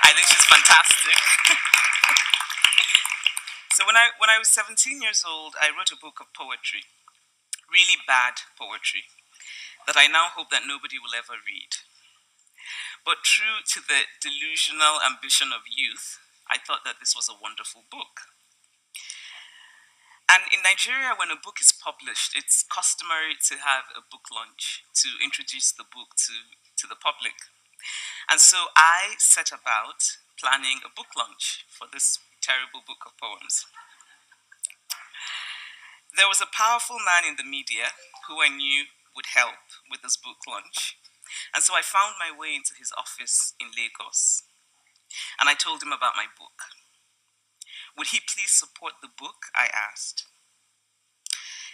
I think she's fantastic. So when I was 17 years old, I wrote a book of poetry, really bad poetry, that I now hope that nobody will ever read. But true to the delusional ambition of youth, I thought that this was a wonderful book. And in Nigeria, when a book is published, it's customary to have a book launch to introduce the book to the public. And so I set about planning a book launch for this terrible book of poems. There was a powerful man in the media who I knew would help with this book launch. And so I found my way into his office in Lagos. And I told him about my book. Would he please support the book? I asked.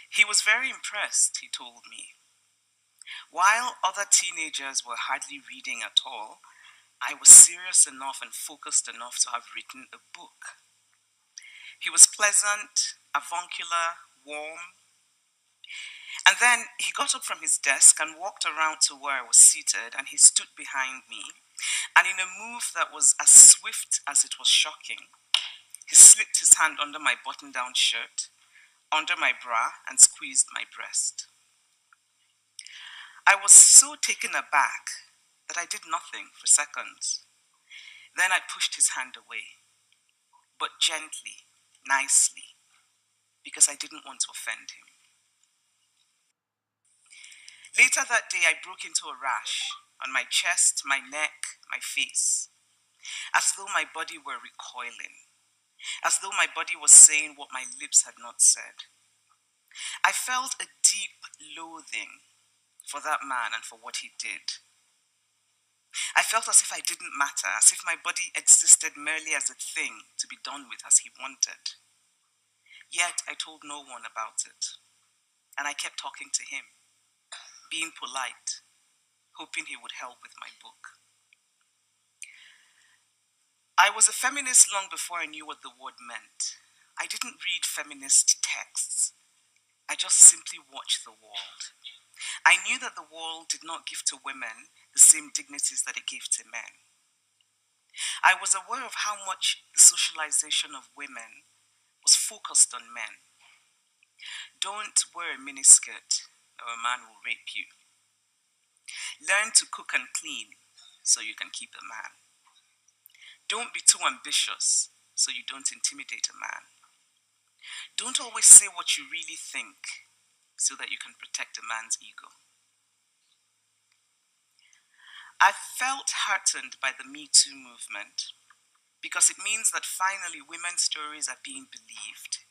He was very impressed, he told me. While other teenagers were hardly reading at all, I was serious enough and focused enough to have written a book. He was pleasant, avuncular, warm. And then he got up from his desk and walked around to where I was seated, and he stood behind me. And in a move that was as swift as it was shocking, he slipped his hand under my button-down shirt, under my bra, and squeezed my breast. I was so taken aback that I did nothing for seconds. Then I pushed his hand away, but gently, nicely, because I didn't want to offend him. Later that day, I broke into a rash on my chest, my neck, my face, as though my body were recoiling, as though my body was saying what my lips had not said. I felt a deep loathing for that man and for what he did. I felt as if I didn't matter, as if my body existed merely as a thing to be done with as he wanted. Yet I told no one about it, and I kept talking to him, being polite, hoping he would help with my book. I was a feminist long before I knew what the word meant. I didn't read feminist texts. I just simply watched the world. I knew that the world did not give to women the same dignities that it gave to men. I was aware of how much the socialization of women was focused on men. Don't wear a miniskirt or a man will rape you. Learn to cook and clean so you can keep a man. Don't be too ambitious so you don't intimidate a man. Don't always say what you really think so that you can protect a man's ego. I felt heartened by the Me Too movement because it means that finally women's stories are being believed.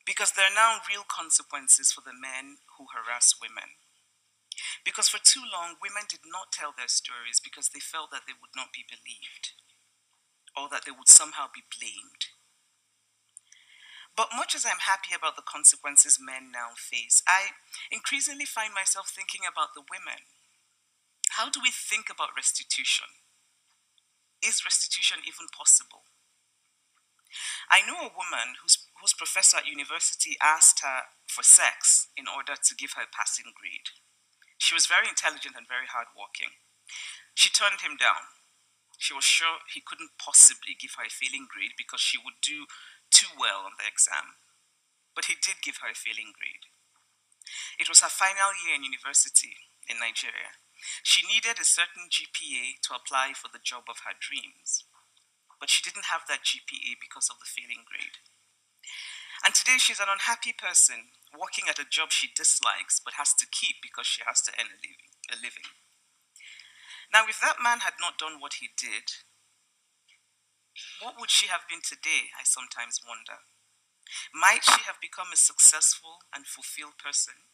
Because there are now real consequences for the men who harass women. Because for too long, women did not tell their stories because they felt that they would not be believed or that they would somehow be blamed. But much as I'm happy about the consequences men now face, I increasingly find myself thinking about the women. How do we think about restitution? Is restitution even possible? I know a woman whose professor at university asked her for sex in order to give her a passing grade. She was very intelligent and very hardworking. She turned him down. She was sure he couldn't possibly give her a failing grade because she would do too well on the exam. But he did give her a failing grade. It was her final year in university in Nigeria. She needed a certain GPA to apply for the job of her dreams. But she didn't have that GPA because of the failing grade. And today she's an unhappy person working at a job she dislikes but has to keep because she has to earn a living. Now, if that man had not done what he did, what would she have been today, I sometimes wonder. Might she have become a successful and fulfilled person?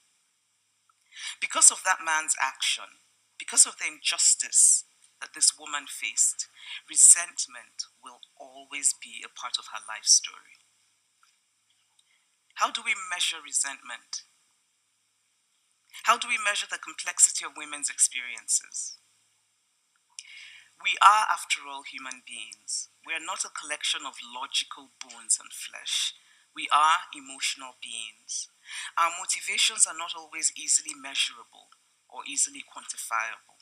Because of that man's action, because of the injustice that this woman faced, resentment will always be a part of her life story. How do we measure resentment? How do we measure the complexity of women's experiences? We are, after all, human beings. We are not a collection of logical bones and flesh. We are emotional beings. Our motivations are not always easily measurable or easily quantifiable.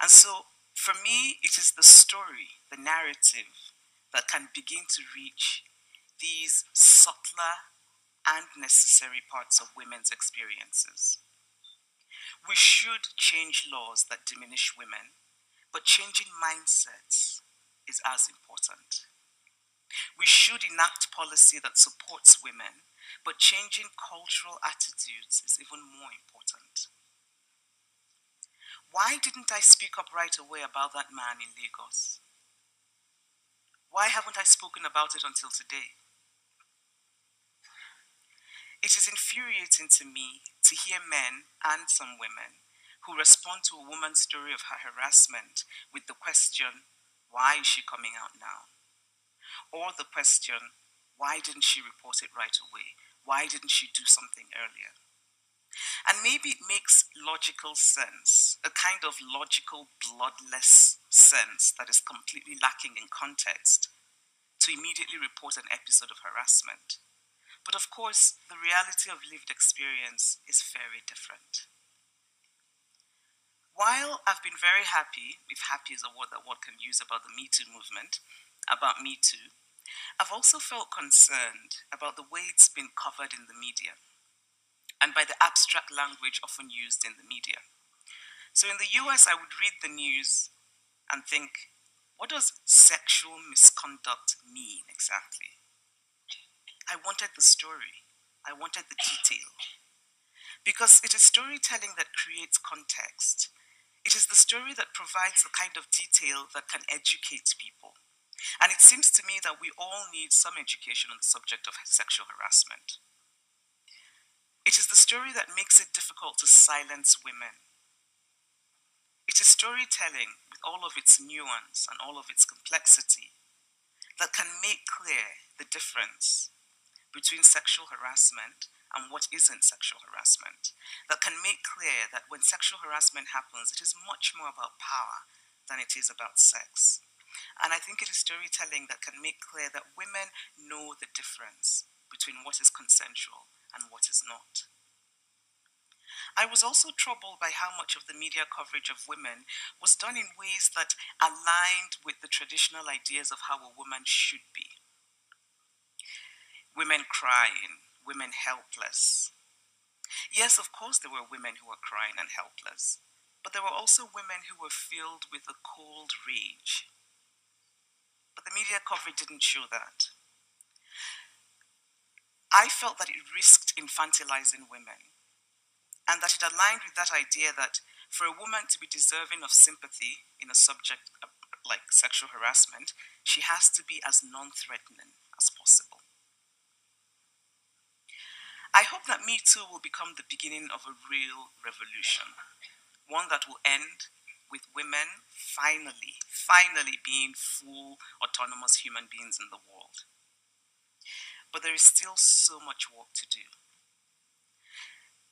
And so, For me, it is the story, the narrative, that can begin to reach these subtler and necessary parts of women's experiences. We should change laws that diminish women, but changing mindsets is as important. We should enact policy that supports women, but changing cultural attitudes is even more important. Why didn't I speak up right away about that man in Lagos? Why haven't I spoken about it until today? It is infuriating to me to hear men and some women who respond to a woman's story of her harassment with the question, why is she coming out now? Or the question, why didn't she report it right away? Why didn't she do something earlier? And maybe it makes logical sense, a kind of logical, bloodless sense that is completely lacking in context, to immediately report an episode of harassment. But of course, the reality of lived experience is very different. While I've been very happy, if happy is a word that one can use about the Me Too movement, about Me Too, I've also felt concerned about the way it's been covered in the media and by the abstract language often used in the media. So in the US, I would read the news and think, what does sexual misconduct mean exactly? I wanted the story. I wanted the detail. Because it is storytelling that creates context. It is the story that provides the kind of detail that can educate people. And it seems to me that we all need some education on the subject of sexual harassment. It is the story that makes it difficult to silence women. It is storytelling with all of its nuance and all of its complexity that can make clear the difference between sexual harassment and what isn't sexual harassment. That can make clear that when sexual harassment happens, it is much more about power than it is about sex. And I think it is storytelling that can make clear that women know the difference between what is consensual and what is not. I was also troubled by how much of the media coverage of women was done in ways that aligned with the traditional ideas of how a woman should be. Women crying, women helpless. Yes, of course, there were women who were crying and helpless, but there were also women who were filled with a cold rage. But the media coverage didn't show that. I felt that it risked infantilizing women, and that it aligned with that idea that for a woman to be deserving of sympathy in a subject like sexual harassment, she has to be as non-threatening as possible. I hope that Me Too will become the beginning of a real revolution, one that will end with women finally being full autonomous human beings in the world. But there is still so much work to do.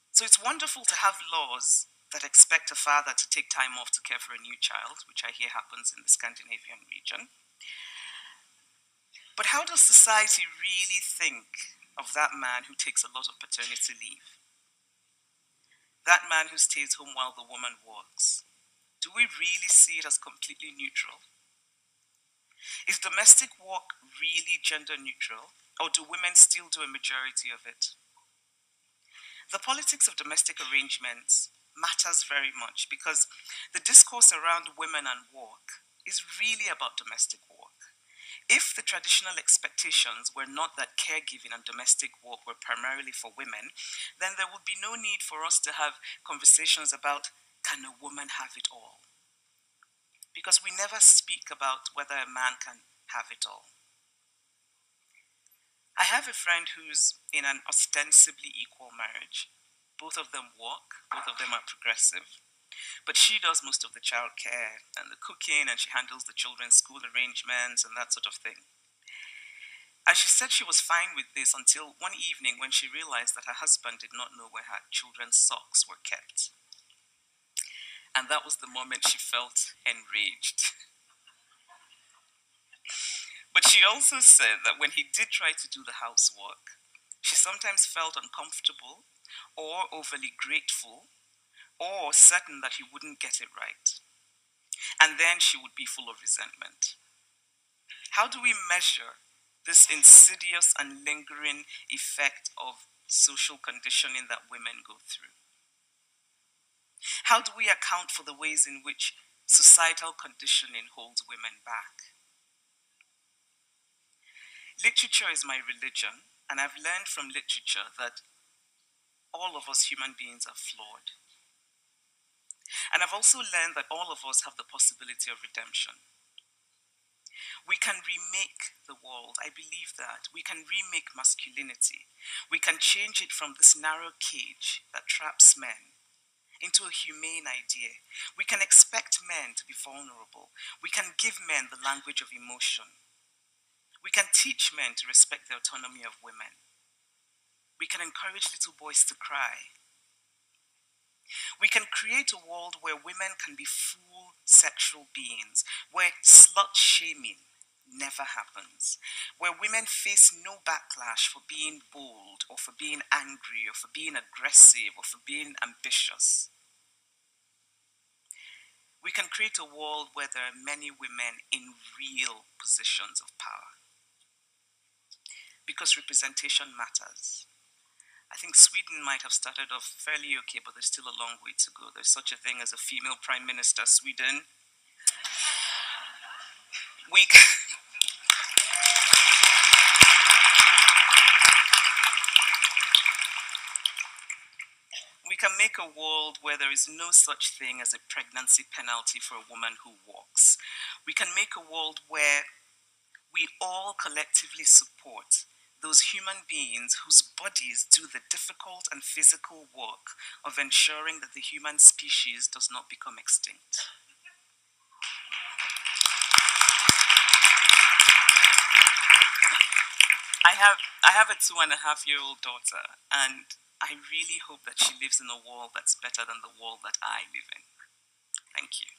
So it's wonderful to have laws that expect a father to take time off to care for a new child, which I hear happens in the Scandinavian region. But how does society really think of that man who takes a lot of paternity leave? That man who stays home while the woman works? Do we really see it as completely neutral? Is domestic work really gender neutral, or do women still do a majority of it? The politics of domestic arrangements matters very much because the discourse around women and work is really about domestic work. If the traditional expectations were not that caregiving and domestic work were primarily for women, then there would be no need for us to have conversations about, can a woman have it all? Because we never speak about whether a man can have it all. I have a friend who's in an ostensibly equal marriage. Both of them work, both of them are progressive. But she does most of the childcare and the cooking, and she handles the children's school arrangements and that sort of thing. And she said she was fine with this until one evening when she realized that her husband did not know where her children's socks were kept. And that was the moment she felt enraged. But she also said that when he did try to do the housework, she sometimes felt uncomfortable or overly grateful or certain that he wouldn't get it right. And then she would be full of resentment. How do we measure this insidious and lingering effect of social conditioning that women go through? How do we account for the ways in which societal conditioning holds women back? Literature is my religion, and I've learned from literature that all of us human beings are flawed. And I've also learned that all of us have the possibility of redemption. We can remake the world. I believe that. We can remake masculinity. We can change it from this narrow cage that traps men into a humane idea. We can expect men to be vulnerable. We can give men the language of emotion. We can teach men to respect the autonomy of women. We can encourage little boys to cry. We can create a world where women can be full sexual beings, where slut shaming never happens, where women face no backlash for being bold or for being angry or for being aggressive or for being ambitious. We can create a world where there are many women in real positions of power, because representation matters. I think Sweden might have started off fairly okay, but there's still a long way to go. There's such a thing as a female prime minister, Sweden. We We can make a world where there is no such thing as a pregnancy penalty for a woman who walks. We can make a world where we all collectively support those human beings whose bodies do the difficult and physical work of ensuring that the human species does not become extinct. I have a 2.5-year-old daughter, and I really hope that she lives in a world that's better than the world that I live in. Thank you.